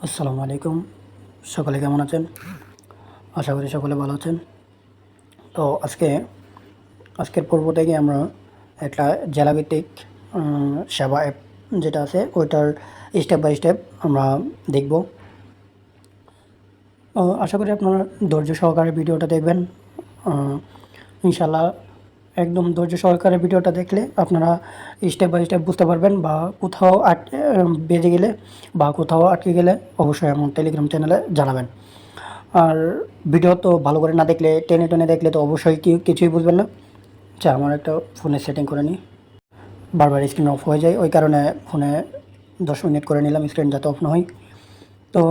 আসসালামু আলাইকুম। সকলে কেমন আছেন? আশা করি সকলে ভালো আছেন। তো আজকের পর্ব থেকে আমরা একটা জেলাভিত্তিক সেবা অ্যাপ যেটা আছে ওইটার স্টেপ বাই স্টেপ আমরা দেখব। আশা করি আপনারা ধৈর্য সহকারে ভিডিওটা দেখবেন। ইনশাআল্লাহ একদম ধৈর্য সহকারে ভিডিওটা দেখলে আপনারা স্টেপ বাই স্টেপ বুঝতে পারবেন, বা কোথাও বেজে গেলে বা কোথাও আটকে গেলে অবশ্যই আমার টেলিগ্রাম চ্যানেলে জানাবেন। আর ভিডিও তো ভালো করে না দেখলে, টেনে টেনে দেখলে তো অবশ্যই কিছুই বুঝবেন না। আচ্ছা, আমার একটা ফোনের সেটিং করে নিই। বারবার স্ক্রিন অফ হয়ে যায়, ওই কারণে ফোনে 10 মিনিট করে নিলাম স্ক্রিন যাতে অফ না হয়। তো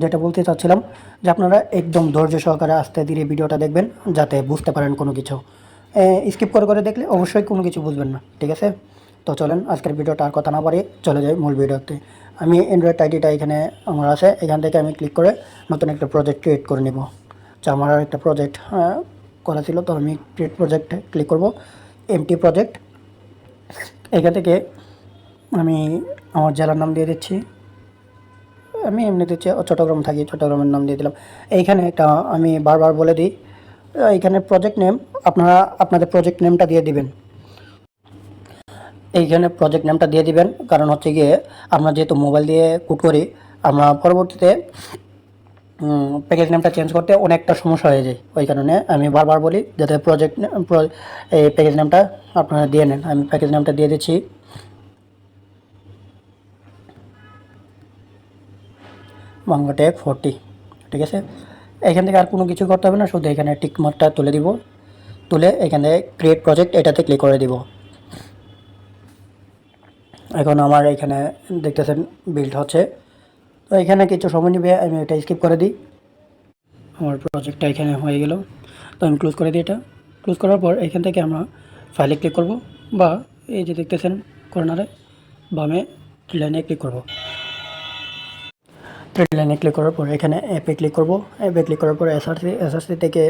যেটা বলতে চাচ্ছিলাম যে আপনারা একদম ধৈর্য সহকারে আস্তে ধীরে ভিডিওটা দেখবেন যাতে বুঝতে পারেন কোনো কিছু। স্কিপ করে করে দেখলে অবশ্যই কোনো কিছু বুঝবেন না, ঠিক আছে? তো চলেন আজকের ভিডিওটা আর কথা না বাড়িয়ে চলে যাই মূল ভিডিওতে। আমি অ্যান্ড্রয়েড আইডিটা এখানে আমার আছে, এখান থেকে আমি ক্লিক করে নতুন একটা প্রজেক্ট ক্রিয়েট করে নেব। আচ্ছা, আমার আর একটা প্রজেক্ট করা ছিল, তো আমি ক্রিয়েট প্রজেক্টে ক্লিক করব, এমটি প্রজেক্ট। এখান থেকে আমি আমার জেলার নাম দিয়ে দিচ্ছি। আমি এমনিতে চট্টগ্রাম থাকি, চট্টগ্রামের নাম দিয়ে দিলাম। এইখানে একটা আমি বারবার বলে দিই, এইখানে প্রজেক্ট নেম আপনারা আপনাদের প্রজেক্ট নেমটা দিয়ে দিবেন। এইখানে প্রজেক্ট নেমটা দিয়ে দিবেন, কারণ হচ্ছে গিয়ে আমরা যেহেতু মোবাইল দিয়ে কোড করি, আমরা পরবর্তীতে প্যাকেজ নেমটা চেঞ্জ করতে অনেকটা সমস্যা হয়ে যায়। ওই কারণে আমি বারবার বলি যাতে এই প্যাকেজ নেমটা আপনারা দিয়ে নেন। আমি প্যাকেজ নেমটা দিয়ে দিচ্ছি বাংলাটেক 40, ঠিক আছে? এখান থেকে আর কোনো কিছু করতে হবে না, শুধু এখানে টিক মার্কটা তুলে দিব, তুলে এখানে ক্রিয়েট প্রজেক্ট এটাতে ক্লিক করে দিব। এখন আমার এখানে দেখতেছেন বিল্ড হচ্ছে, তো এখানে কিছু সময় নেবে, আমি এটা স্কিপ করে দিই। আমার প্রজেক্টটা এখানে হয়ে গেল, তো আমি ক্লোজ করে দিই। এটা ক্লোজ করার পর এখান থেকে আমরা ফাইলে ক্লিক করব, বা এই যে দেখতেছেন কর্নারে বামে থ্রি লাইনে ক্লিক করব। থ্রি লাইনে ক্লিক করার পর এখানে অ্যাপে ক্লিক করব। অ্যাপে ক্লিক করার পর এসআরসি থেকে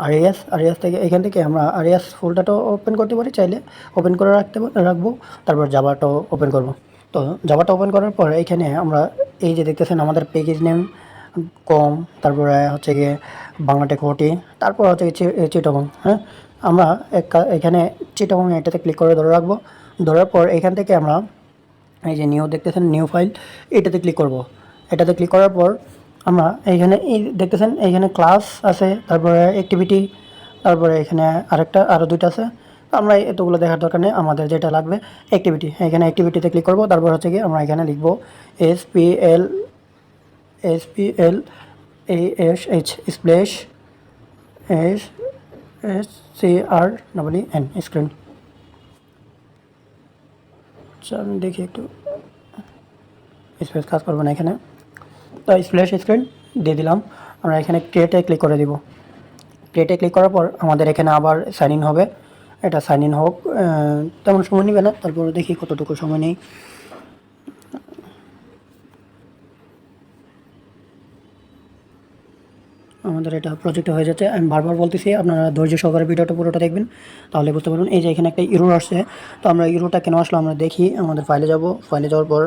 আরইএস থেকে এখান থেকে আমরা আরইএস ফোল্ডারটাও ওপেন করতে পারি, চাইলে ওপেন করে রাখবো। তারপর জাভাটাও ওপেন করব। তো জাভাটা ওপেন করার পর এখানে আমরা এই যে দেখতেছেন আমাদের প্যাকেজ নেম কম, তারপরে হচ্ছে গিয়ে বাংলাটেক 40, তারপর হচ্ছে চিটাগং। হ্যাঁ, আমরা এখানে চিটাগং এটাতে ক্লিক করে ধরে রাখবো। ধরার পর এখান থেকে আমরা এই যে নিউ দেখতেছেন নিউ ফাইল, এটাতে ক্লিক করব। এটাতে ক্লিক করার পর আমরা এইখানে এই দেখতেছেন এইখানে ক্লাস আছে, তারপরে অ্যাক্টিভিটি, তারপরে এখানে আরও দুইটা আছে। আমরা এতগুলো দেখার দরকার নেই, আমাদের যেটা লাগবে অ্যাক্টিভিটি। এখানে অ্যাক্টিভিটিতে ক্লিক করব। তারপর হচ্ছে কি আমরা এখানে লিখব SPL ASH splash SCREEN screen. আচ্ছা, আমি দেখি একটু স্পেস কাজ করবো না এখানে। তো স্প্ল্যাশ স্ক্রিন দিয়ে দিলাম। আমরা এখানে ক্রিয়েটে ক্লিক করে দিব। ক্রিয়েটে ক্লিক করার পর আমাদের এখানে আবার সাইন ইন হবে। এটা সাইন ইন হোক, তেমন সময় নেবে না, তারপর দেখি কতটুকু সময় নেই। আমাদের এটা প্রজেক্ট হয়ে যাচ্ছে। আমি বারবার বলতেছি আপনারা ধৈর্য সহকারে ভিডিওটা পুরোটা দেখবেন, তাহলে বুঝতে পারবেন। এই যে এখানে একটা ইরোর আসছে, তো আমরা ইরোটা কেন আসলো আমরা দেখি। আমাদের ফাইলে যাব, ফাইলে যাওয়ার পর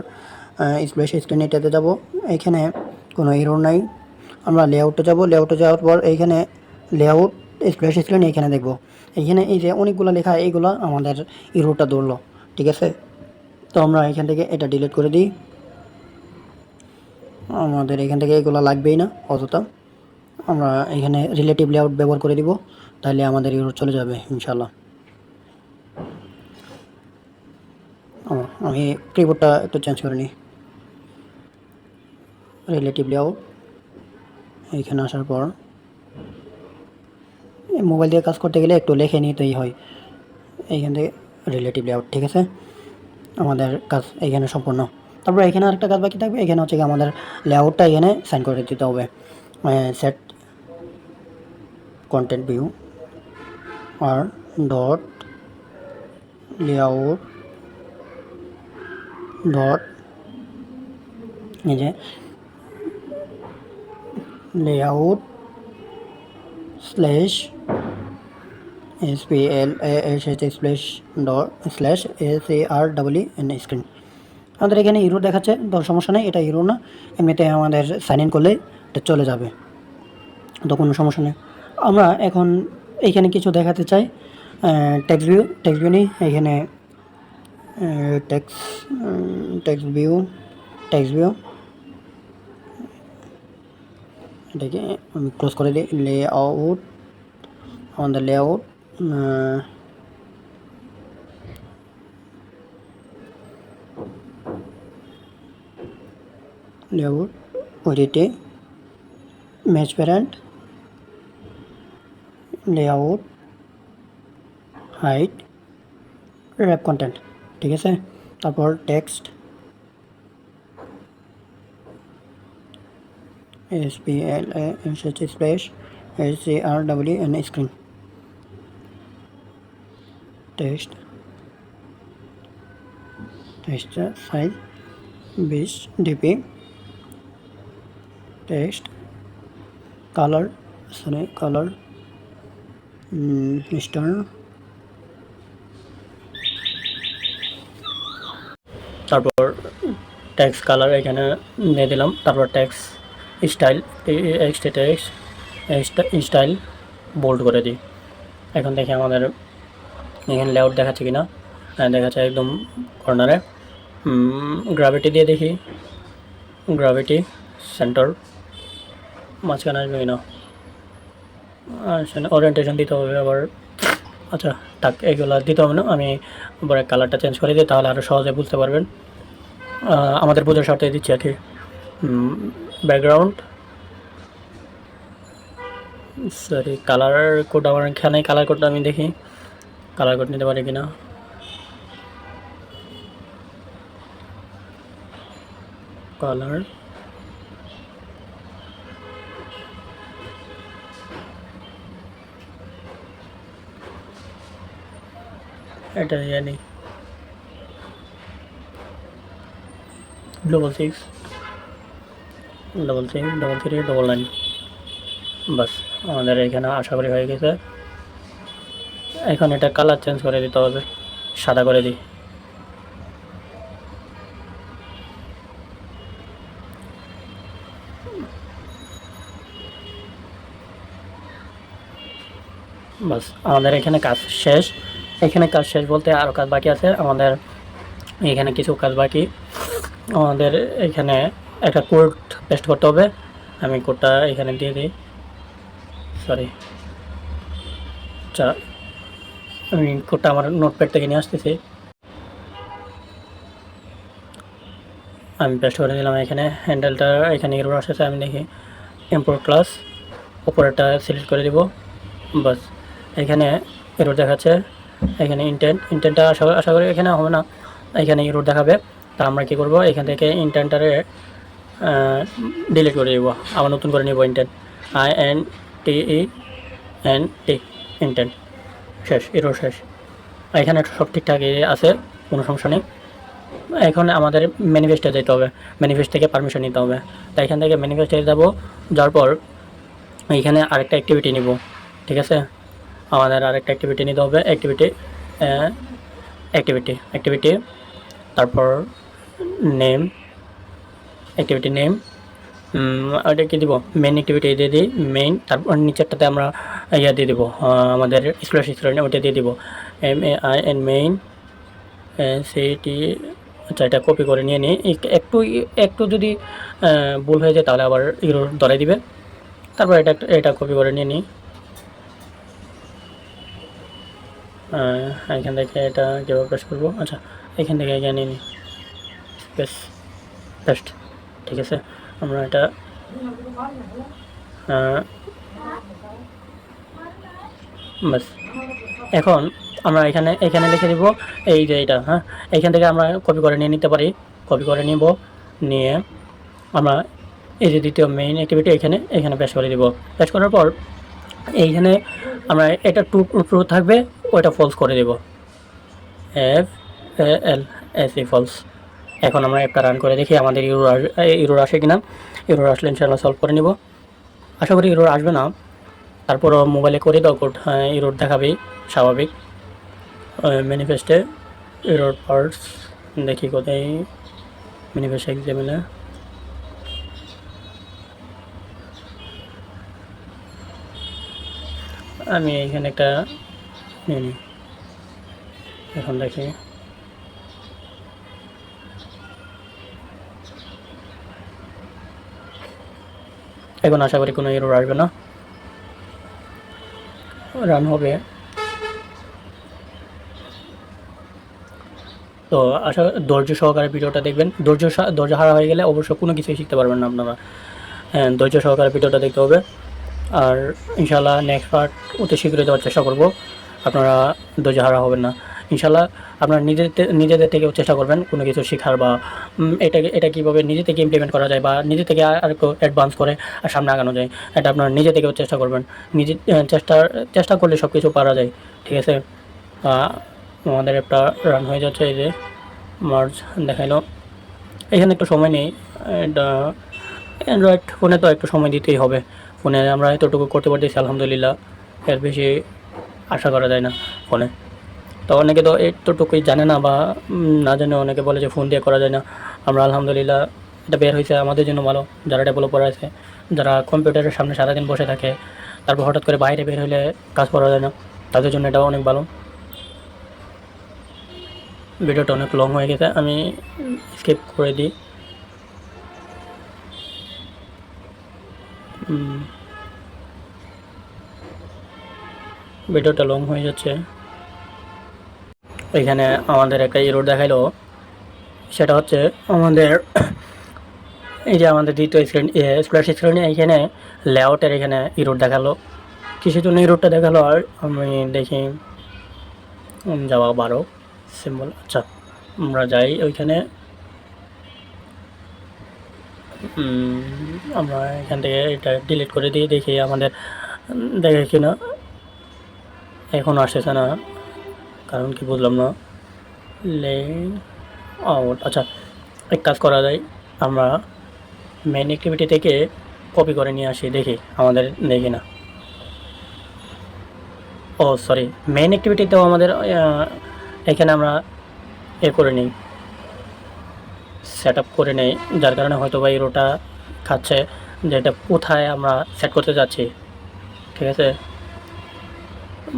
স্প্ল্যাশ স্ক্রিন এটাতে যাব। এখানে কোনো ইরোর নাই। আমরা লেআউটে যাব, লেআউটে যাওয়ার পর এইখানে লেআউট স্প্ল্যাশ স্ক্রিন এইখানে দেখব। এইখানে এই যে অনেকগুলো লেখা, এইগুলো আমাদের ইরোরটা ধরলো, ঠিক আছে? তো আমরা এখান থেকে এটা ডিলিট করে দিই। আমাদের এখান থেকে এগুলো লাগবেই না অতটা। আমরা এখানে রিলেটিভ লেআউট ব্যবহার করে দিব, তাহলে আমাদের ইউরো চলে যাবে ইনশাল্লাহ। আমি কিবোর্ডটা একটু চেঞ্জ করে নিই। রিলেটিভ লেআউট এইখানে আসার পর মোবাইল দিয়ে কাজ করতে গেলে একটু লেখে নিতেই হয়। এইখান থেকে রিলেটিভ লেআউট, ঠিক আছে? আমাদের কাজ এইখানে সম্পূর্ণ। তারপর এখানে আরেকটা কাজ বাকি থাকবে, এখানে হচ্ছে কি আমাদের লেআউটটা এখানে সাইন করে দিতে হবে। Set content view R dot layout dot এই যে layout slash SPLASH slash dot slash SAREEN screen. আমাদের এখানে ইউরো দেখাচ্ছে, তো সমস্যা নেই, এটা ইউরো না, এমনিতে আমাদের সাইন ইন করলেই এটা চলে যাবে, তো কোনো সমস্যা নেই। আমরা এখন এইখানে কিছু দেখাতে চাই, টেক্সট ভিউ নিই এখানে, text text view text view এটাকে আমি ক্লোজ করে দিই। লেআউট, আমাদের layout, layout ODT, match parent, layout, height, rap content, ঠিক আছে। তারপর text, splash, SCRWN screen, text size 20 DP, text colour star, তারপর টেক্সট কালার এখানে দিয়ে দিলাম। তারপর টেক্সট স্টাইল, স্টাইল বোল্ড করে দিই। এখন দেখি আমাদের এখানে লেআউট দেখাচ্ছে কিনা, দেখাচ্ছে একদম কর্নারে। গ্রাভিটি দিয়ে দেখি, গ্রাভিটি সেন্টার মাঝখানে আসবে কিনা, ওরিয়েন্টেশন দিতে হবে আবার। আচ্ছা থাক, এগুলো দিতে হবে না, আমি আবার কালারটা চেঞ্জ করে দিই, তাহলে আরও সহজে বুঝতে পারবেন। আমাদের বোঝার সাথে দিচ্ছি আর কি। ব্যাকগ্রাউন্ড, সরি কালার কোড আমার এখানে, কালার কোডটা আমি দেখি কালার কোড নিতে পারি কিনা। কালার এটা জানি, 66633399, বাস আমাদের এখানে আশা করি হয়ে গেছে। এখন এটা কালার চেঞ্জ করে দিতে হবে, সাদা করে দিই। বাস আমাদের এখানে কাজ শেষ। এখানে কাজ শেষ বলতে আরও কাজ বাকি আছে আমাদের, এখানে কিছু কাজ বাকি। আমাদের এখানে একটা কোড পেস্ট করতে হবে, আমি কোডটা এখানে দিয়ে দিই। সরি, আচ্ছা আমি কোডটা আমার নোটপ্যাড থেকে নিয়ে আসতেছি, আমি পেস্ট করে দিলাম। এখানে হ্যান্ডেলটা এখানে এরর আসছে, আমি দেখি ইম্পোর্ট ক্লাস, উপরেরটা সিলেক্ট করে দিব। বাস এখানে এরর দেখাচ্ছে, এখানে ইন্টেন্টটা আশা করি এখানে হবে না, এখানে এরর দেখাবে। তা আমরা কী করব, এখান থেকে ইন্টেন্টারে ডিলিট করে দিব, আবার নতুন করে নিব ইন্টেন্ট, INTENT ইন্টেন্ট, শেষ, এরর শেষ। এখানে সব ঠিকঠাক আছে, কোনো সমস্যা নেই। এখন আমাদের ম্যানিফেস্টে যেতে হবে, ম্যানিফেস্ট থেকে পারমিশন নিতে হবে। তাই এখান থেকে ম্যানিফেস্টে যাবো, যাওয়ার পর এইখানে আরেকটা অ্যাক্টিভিটি নিব, ঠিক আছে। আমাদের আরেকটা অ্যাক্টিভিটি নিতে হবে, অ্যাক্টিভিটি, তারপর নেম, অ্যাক্টিভিটি নেম, ওইটা কী দিব, মেইন অ্যাক্টিভিটি দিয়ে দিই মেইন। তারপর নিচেরটাতে আমরা ইয়া দিয়ে দিব, আমাদের স্প্ল্যাশ ওইটা দিয়ে দিব, MAIN মেইন, CT। আচ্ছা এটা কপি করে নিয়ে নিই, একটু যদি ভুল হয়ে যায় তাহলে আবার এরর ধরে দিবে। তারপর এটা কপি করে নিয়ে নিই, এখান থেকে এটা কীভাবে প্রেস করবো, আচ্ছা এখান থেকে এগিয়ে নিয়ে নিই, পেস্ট, ঠিক আছে। আমরা এটা বাস এখন আমরা এখানে লিখে দিব এই যে এটা, হ্যাঁ এইখান থেকে আমরা কপি করে নিয়ে নিতে পারি, কপি করে নিব, নিয়ে আমরা এই যে দ্বিতীয় মেইন অ্যাক্টিভিটি এখানে পেস্ট করে দিব। পেস্ট করার পর এইখানে আমরা এটা ট্রু থাকবে, ওইটা ফলস করে দেব, FALSE ফলস। এখন আমরা একটা রান করে দেখি আমাদের ইরোর আসে কিনা। ইরোর আসলে ইনশাআল্লাহ সলভ করে নিব, আশা করি ইরোর আসবে না। তারপরও মোবাইলে করে দাও কোড, হ্যাঁ ইরোর দেখাবেই স্বাভাবিক। ম্যানিফেস্টে ইরোর পার্টস দেখি কোথায়, মিনিবাস এক্সামিনার আমি এখানে একটা নিয়ে নিই। এখন দেখি এখন আশা করি কোনো এরর আসবে না, রান হবে। তো আশা ধৈর্য সহকারে ভিডিওটা দেখবেন। ধৈর্য হারা হয়ে গেলে অবশ্য কোনো কিছুই শিখতে পারবেন না আপনারা। হ্যাঁ, ধৈর্য সহকারে ভিডিওটা দেখতে হবে। আর ইনশাআল্লাহ নেক্সট পার্ট অতি শীঘ্রই দেওয়ার চেষ্টা করব, আপনারা ধৈর্য হারা হবেন না ইনশাআল্লাহ। আপনারা নিজেদের থেকেও চেষ্টা করবেন কোনো কিছু শেখার, বা এটা কীভাবে নিজে থেকে ইমপ্লিমেন্ট করা যায়, বা নিজে থেকে আর একটু অ্যাডভান্স করে আর সামনে আগানো যায়, এটা আপনারা নিজে থেকেও চেষ্টা করবেন। নিজে চেষ্টা করলে সব কিছু পারা যায়, ঠিক আছে। আমাদের একটা রান হয়ে যাচ্ছে, এই যে মার্জ দেখাইলো। এখানে একটু সময় নেই, এটা অ্যান্ড্রয়েড ফোনে তো একটু সময় দিতেই হবে। ফোনে আমরা এতটুকু করতে পারতেছি আলহামদুলিল্লাহ, এর বেশি আশা করা যায় না ফোনে। তো অনেকে তো এতটুকুই জানে না, বা না জানে অনেকে বলে যে ফোন দিয়ে করা যায় না। আমরা আলহামদুলিল্লাহ এটা বের হয়েছে আমাদের জন্য ভালো, যারা ডেভেলপার আছে, যারা কম্পিউটারের সামনে সারাদিন বসে থাকে, তারপর হঠাৎ করে বাইরে বের হলে কাজ করা যায় না, তাদের জন্য এটাও অনেক ভালো। ভিডিওটা অনেক লং হয়ে গেছে, আমি স্কিপ করে দিই। ভিডিওটা লং হয়ে যাচ্ছে। এখানে আমাদের একটা এরর দেখাইলো, সেটা হচ্ছে আমাদের এই যে আমাদের দ্বিতীয় স্ক্রিন স্প্ল্যাশ স্ক্রিনে এইখানে লেআউটের এখানে এরর দেখালো। কিসের জন্য এররটা দেখালো আর আমি দেখি, যাওয়া 12 সিম্বল। আচ্ছা, আমরা যাই ওইখানে, আমরা এখান থেকে এটা ডিলিট করে দিয়ে দেখি আমাদের দেখে কিনা। এখনও আসতেছে না, কারণ কি বুঝলাম না। লে আউট, আচ্ছা এক কাজ করা যায়, আমরা মেইন অ্যাক্টিভিটি থেকে কপি করে নিয়ে আসি, দেখি আমাদের দেখি না। ও সরি, মেইন অ্যাক্টিভিটিতেও আমাদের এখানে আমরা করে নিই, সেট আপ করে নেই, যার কারণে হয়তো বা এরোটা খাচ্ছে যে এটা কোথায় আমরা সেট করতে যাচ্ছি, ঠিক আছে।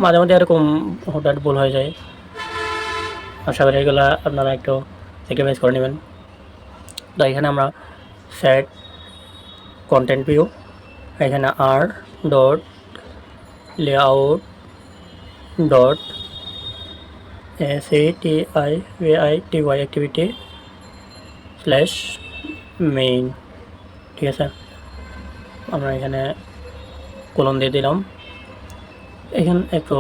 মাঝে মাঝে এরকম হঠাৎ ভুল হয়ে যায়, আশা করি এগুলো আপনারা একটু স্যাক্রিফাইস করে নেবেন। তো এখানে আমরা সেট কন্টেন্ট ভিউ, এখানে R dot layout dot SATIVITY activity slash main, ঠিক আছে। আমরা এখানে কোলন দিয়ে দিলাম। এখানে একটু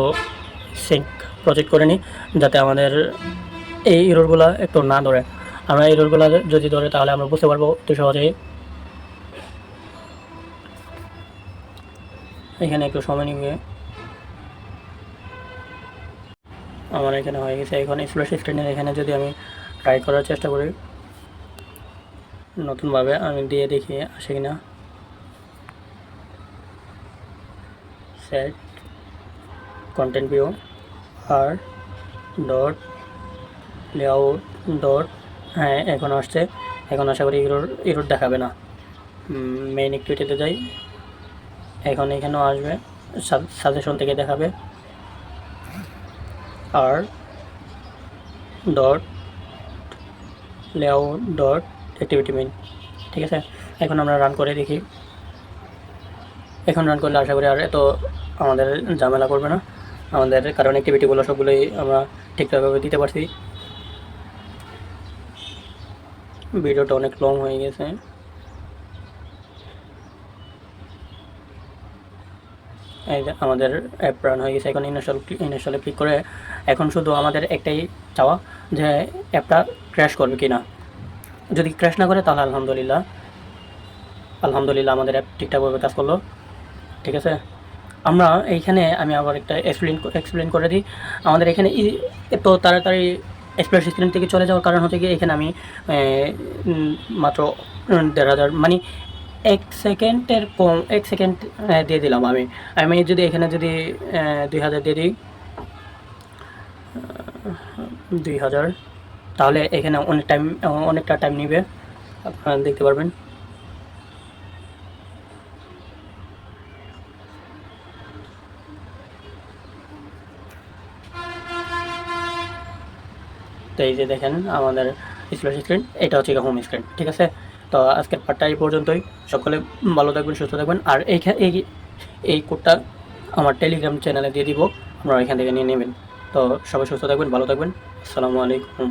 সিঙ্ক প্রজেক্ট করে নিই, যাতে আমাদের এই এররগুলো একটু না ধরে। আমরা এররগুলো যদি ধরে তাহলে আমরা বুঝতে পারবো একটু সহজেই। এখানে একটু সময় নিবে, আমার এখানে হয়ে গেছে। এখন স্প্ল্যাশ স্ক্রিনের এখানে যদি আমি ট্রাই করার চেষ্টা করি নতুনভাবে, আমি দিয়ে দেখি আসে কিনা। Set content view R dot layout dot, হ্যাঁ এখন আসছে। এখন আশা করি এরর দেখাবে না। মেইন অ্যাক্টিভিটিতে যাই, এখন এখানেও আসবে, সাজেশন থেকে দেখাবে R dot layout dot activity main, ঠিক আছে। এখন আমরা রান করে দেখি। এখন রান করলে আশা করি আর এত আমাদের ঝামেলা করবে না আমাদের, কারণ অ্যাক্টিভিটিগুলো সবগুলোই আমরা ঠিকঠাকভাবে দিতে পারছি। ভিডিওটা অনেক লং হয়ে গেছে। এই যে আমাদের অ্যাপ রান হয়ে গেছে। এখন ইনস্টলে ক্লিক করে এখন শুধু আমাদের একটাই চাওয়া যে অ্যাপটা ক্র্যাশ করবে কি না। যদি ক্র্যাশ না করে তাহলে আলহামদুলিল্লাহ আমাদের অ্যাপ ঠিকঠাকভাবে কাজ করলো, ঠিক আছে। আমরা এইখানে আমি আবার একটা এক্সপ্লেন করে দিই। আমাদের এখানে এত তাড়াতাড়ি স্প্ল্যাশ স্ক্রিন থেকে চলে যাওয়ার কারণ হচ্ছে কি, এখানে আমি মাত্র ১,৫০০ মানে 1 সেকেন্ডের কম, 1 সেকেন্ড দিয়ে দিলাম। আমি যদি এখানে যদি ২,০০০ দিয়ে দিই, ২,০০০, তাহলে এখানে অনেকটা টাইম নিবে। আপনারা দেখতে পারবেন। তো এই যে দেখেন আমাদের স্প্ল্যাশ স্ক্রিন, এটা হচ্ছে হোম স্ক্রিন, ঠিক আছে। তো আজকের পার্টটা এই পর্যন্তই। সকলে ভালো থাকবেন, সুস্থ থাকবেন। আর এই কোডটা আমার টেলিগ্রাম চ্যানেলে দিয়ে দিব, আপনারা এখান থেকে নিয়ে নেবেন। তো সবাই সুস্থ থাকবেন, ভালো থাকবেন। আসসালামু আলাইকুম।